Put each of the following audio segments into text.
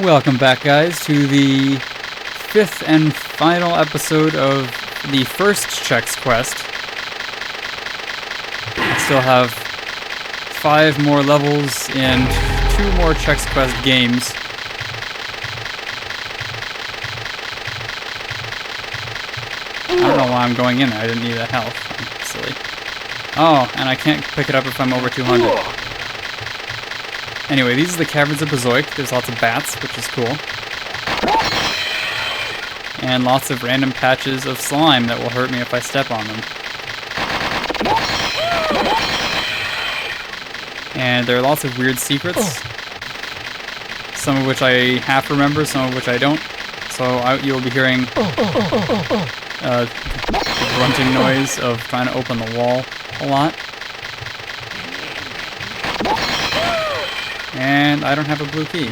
Welcome back, guys, to the fifth and final episode of the first Chex Quest. I still have 5 more levels and 2 more Chex Quest games. I don't know why I'm going in there. I didn't need that health. I'm silly. Oh, and I can't pick it up if I'm over 200. Anyway, these are the Caverns of Bazoik. There's lots of bats, which is cool. And lots of random patches of slime that will hurt me if I step on them. And there are lots of weird secrets. Some of which I half remember, some of which I don't. So you'll be hearing the grunting noise of trying to open the wall a lot. And I don't have a blue key.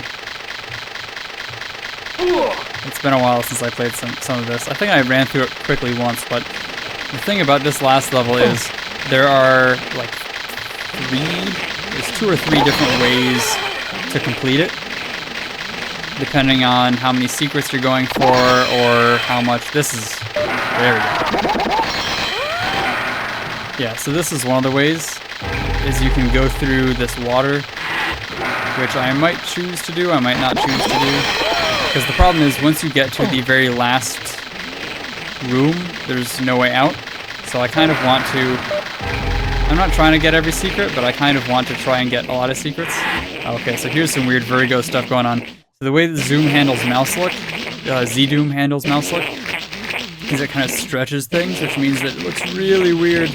It's been a while since I played some of this. I think I ran through it quickly once, but the thing about this last level is there are like there's 2 or 3 different ways to complete it, depending on how many secrets you're going for or how much this is. There we go. Yeah, so this is one of the ways, is you can go through this water, which I might choose to do, I might not choose to do. Because the problem is, once you get to the very last room, there's no way out. So I kind of want to... I'm not trying to get every secret, but I kind of want to try and get a lot of secrets. Okay, so here's some weird Vertigo stuff going on. So the way that Zoom handles mouse look, Z-Doom handles mouse look, is it kind of stretches things, which means that it looks really weird.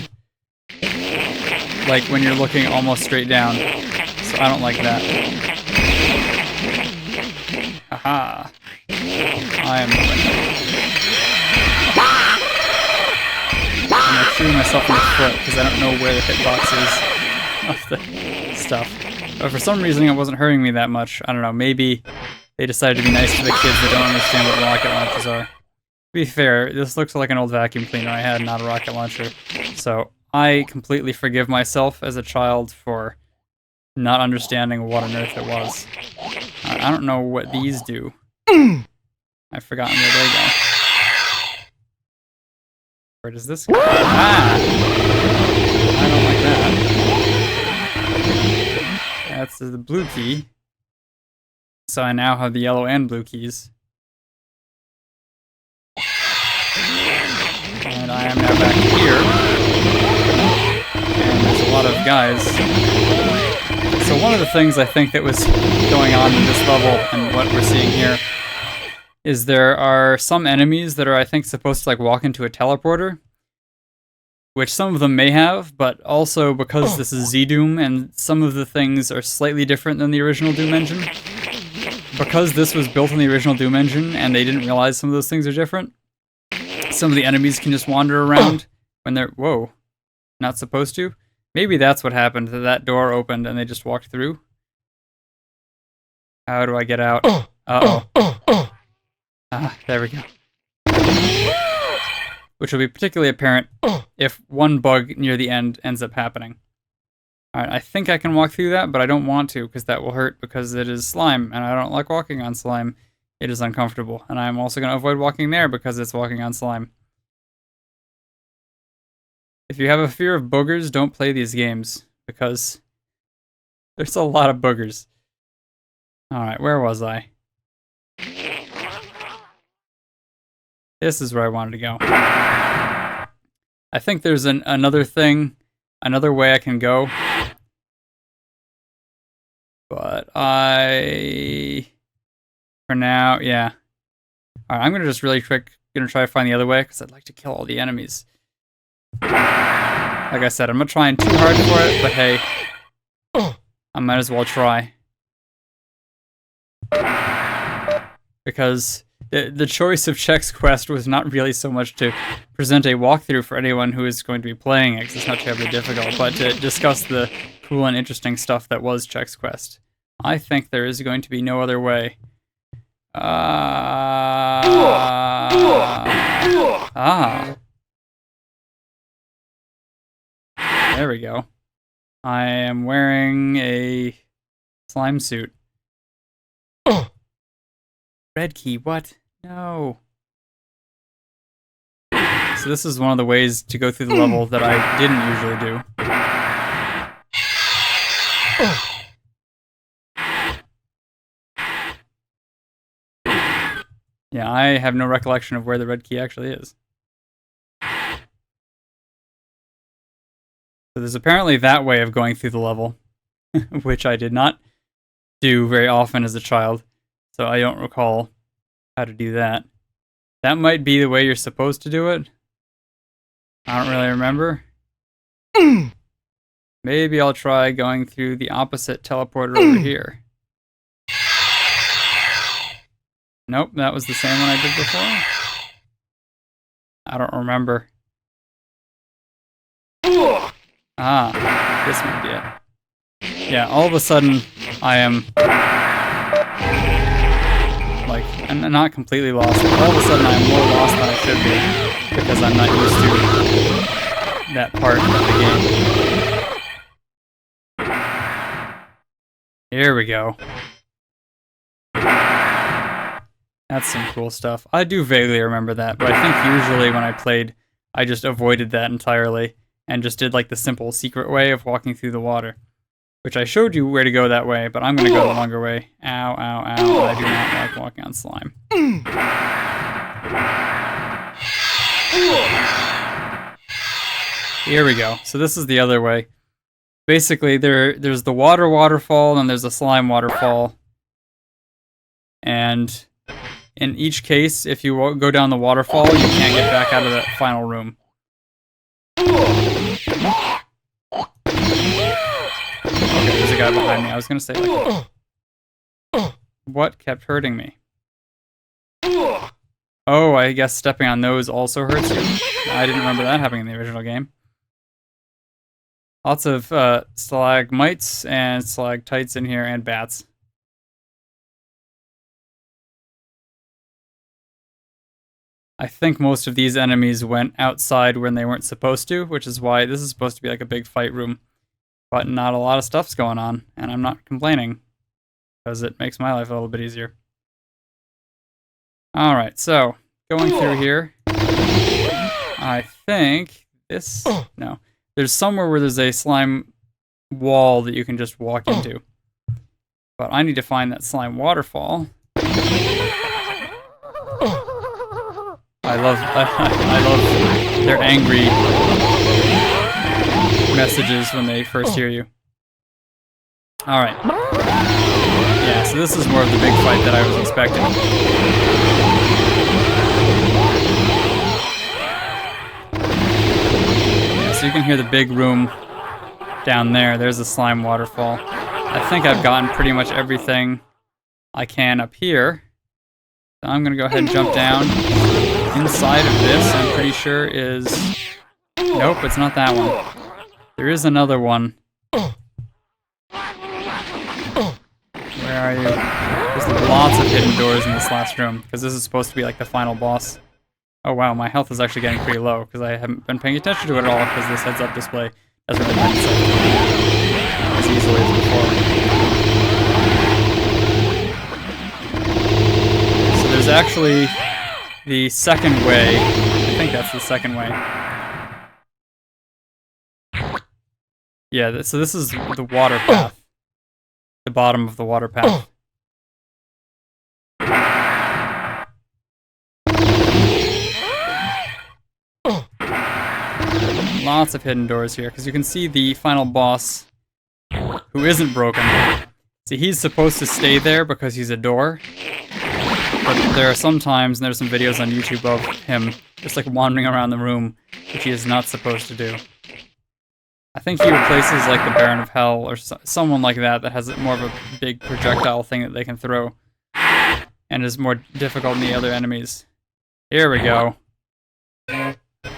Like when you're looking almost straight down. So I don't like that. Aha. I am I'm gonna shoot myself in the foot because I don't know where the hitbox is of the stuff. But for some reason it wasn't hurting me that much. I don't know, maybe they decided to be nice to the kids that don't understand what rocket launchers are. To be fair, this looks like an old vacuum cleaner I had, not a rocket launcher. So I completely forgive myself as a child for not understanding what on earth it was. I don't know what these do. I've forgotten where they go. Where does this go? Ah! I don't like that. That's the blue key. So I now have the yellow and blue keys. And I am now back here. And there's a lot of guys. So one of the things I think that was going on in this level, and what we're seeing here, is there are some enemies that are, I think, supposed to like walk into a teleporter, which some of them may have, but also because this is Z-Doom and some of the things are slightly different than the original Doom engine, because this was built on the original Doom engine and they didn't realize some of those things are different, some of the enemies can just wander around when they're, whoa, not supposed to. Maybe that's what happened, that door opened and they just walked through. How do I get out? Uh-oh. Ah, there we go. Which will be particularly apparent if one bug near the end ends up happening. Alright, I think I can walk through that, but I don't want to, because that will hurt, because it is slime, and I don't like walking on slime. It is uncomfortable, and I'm also going to avoid walking there, because it's walking on slime. If you have a fear of boogers, don't play these games, because there's a lot of boogers. Alright, where was I? This is where I wanted to go. I think there's another thing, another way I can go. But for now, yeah. Alright, I'm gonna just really quick, gonna try to find the other way, because I'd like to kill all the enemies. Like I said, I'm not trying too hard for it, but hey, I might as well try. Because the choice of Chex Quest was not really so much to present a walkthrough for anyone who is going to be playing it, because it's not terribly difficult, but to discuss the cool and interesting stuff that was Chex Quest. I think there is going to be no other way. There we go. I am wearing a slime suit. Red key, what? No. So this is one of the ways to go through the level that I didn't usually do. Yeah, I have no recollection of where the red key actually is. So there's apparently that way of going through the level, which I did not do very often as a child, so I don't recall how to do that. That might be the way you're supposed to do it. I don't really remember. Maybe I'll try going through the opposite teleporter over here. Nope, that was the same one I did before. I don't remember. Ah, this might be it. Yeah, all of a sudden, I am, like, I'm not completely lost, but all of a sudden I'm more lost than I should be, because I'm not used to that part of the game. Here we go. That's some cool stuff. I do vaguely remember that, but I think usually when I played, I just avoided that entirely, and just did like the simple secret way of walking through the water. Which I showed you where to go that way, but I'm going to go the longer way. Ow, ow, ow. I do not like walking on slime. Here we go. So this is the other way. Basically, there's the waterfall, and there's a slime waterfall. And in each case, if you go down the waterfall, you can't get back out of that final room. Okay, there's a guy behind me. I was gonna say, like, what kept hurting me? Oh, I guess stepping on those also hurts you? I didn't remember that happening in the original game. Lots of stalagmites and stalactites in here, and bats. I think most of these enemies went outside when they weren't supposed to, which is why this is supposed to be like a big fight room. But not a lot of stuff's going on, and I'm not complaining, because it makes my life a little bit easier. Alright, so, going through here, I think this... No. There's somewhere where there's a slime wall that you can just walk into. But I need to find that slime waterfall. I love their angry messages when they first hear you. Alright. Yeah, so this is more of the big fight that I was expecting. Yeah, so you can hear the big room down there. There's a slime waterfall. I think I've gotten pretty much everything I can up here. So I'm gonna go ahead and jump down. Inside of this, I'm pretty sure is... Nope, it's not that one. There is another one. Where are you? There's lots of hidden doors in this last room, because this is supposed to be like the final boss. Oh wow, my health is actually getting pretty low, because I haven't been paying attention to it at all, because this heads-up display doesn't really make sense as easily as before. So there's actually the second way. I think that's the second way. Yeah, so this is the water path. The bottom of the water path. Lots of hidden doors here, because you can see the final boss, who isn't broken. See, he's supposed to stay there because he's a door. But there are some times, and there's some videos on YouTube of him just like wandering around the room, which he is not supposed to do. I think he replaces like the Baron of Hell or someone like that that has more of a big projectile thing that they can throw and is more difficult than the other enemies. Here we go.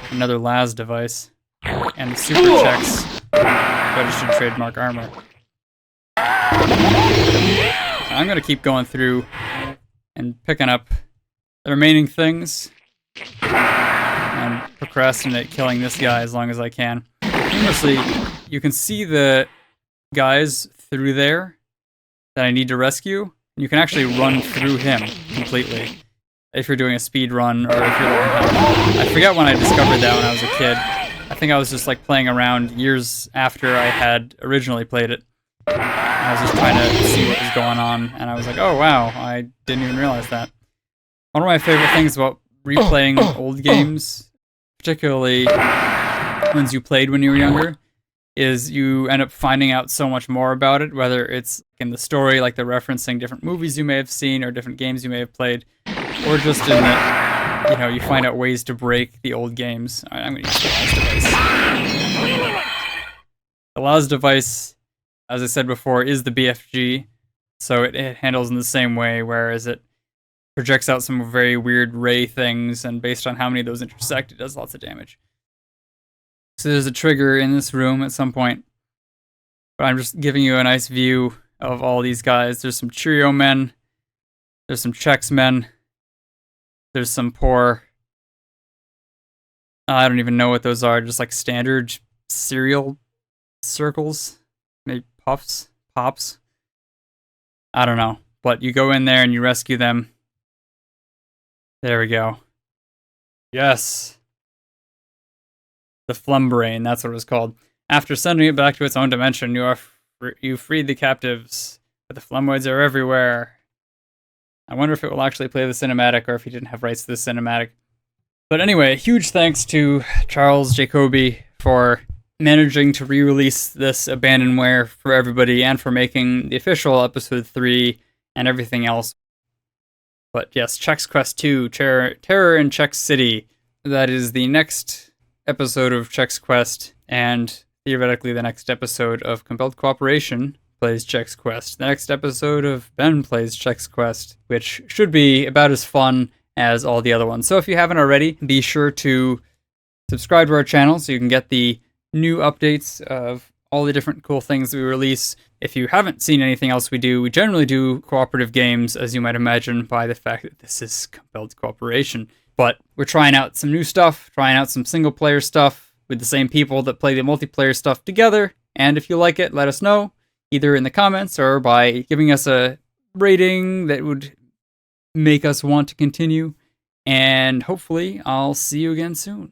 Another Laz device. And the Super Chex registered trademark armor. I'm gonna keep going through and picking up the remaining things and procrastinate killing this guy as long as I can. Honestly, you can see the guys through there that I need to rescue. You can actually run through him completely if you're doing a speed run or if you're learning how. I forget when I discovered that when I was a kid. I think I was just like playing around years after I had originally played it. I was just trying to see what was going on, and I was like, oh wow, I didn't even realize that. One of my favorite things about replaying old games, particularly ones you played when you were younger, is you end up finding out so much more about it, whether it's in the story, like they're referencing different movies you may have seen or different games you may have played, or just in that, you know, you find out ways to break the old games. I'm going to use the Laz device. The Laz device, as I said before, is the BFG, so it handles in the same way, whereas it projects out some very weird ray things, and based on how many of those intersect, it does lots of damage. So there's a trigger in this room at some point, but I'm just giving you a nice view of all these guys. There's some Cheerio men, there's some Chex men, there's some poor, I don't even know what those are, just like standard cereal circles, maybe pops. I don't know, but you go in there and you rescue them. There we go. Yes. The Flumbrain, that's what it was called. After sending it back to its own dimension, you freed the captives, but the Flumboids are everywhere. I wonder if it will actually play the cinematic or if he didn't have rights to the cinematic. But anyway, huge thanks to Charles Jacoby for managing to re-release this abandonware for everybody and for making the official episode 3 and everything else. But yes, Chex Quest 2, Terror in Chex City. That is the next episode of Chex Quest, and theoretically the next episode of Compelled Cooperation plays Chex Quest. The next episode of Ben plays Chex Quest, which should be about as fun as all the other ones. So if you haven't already, be sure to subscribe to our channel so you can get the new updates of all the different cool things we release. If you haven't seen anything else we do, we generally do cooperative games, as you might imagine by the fact that this is Compelled Cooperation. But we're trying out some new stuff, trying out some single-player stuff with the same people that play the multiplayer stuff together. And if you like it, let us know, either in the comments or by giving us a rating that would make us want to continue. And hopefully, I'll see you again soon.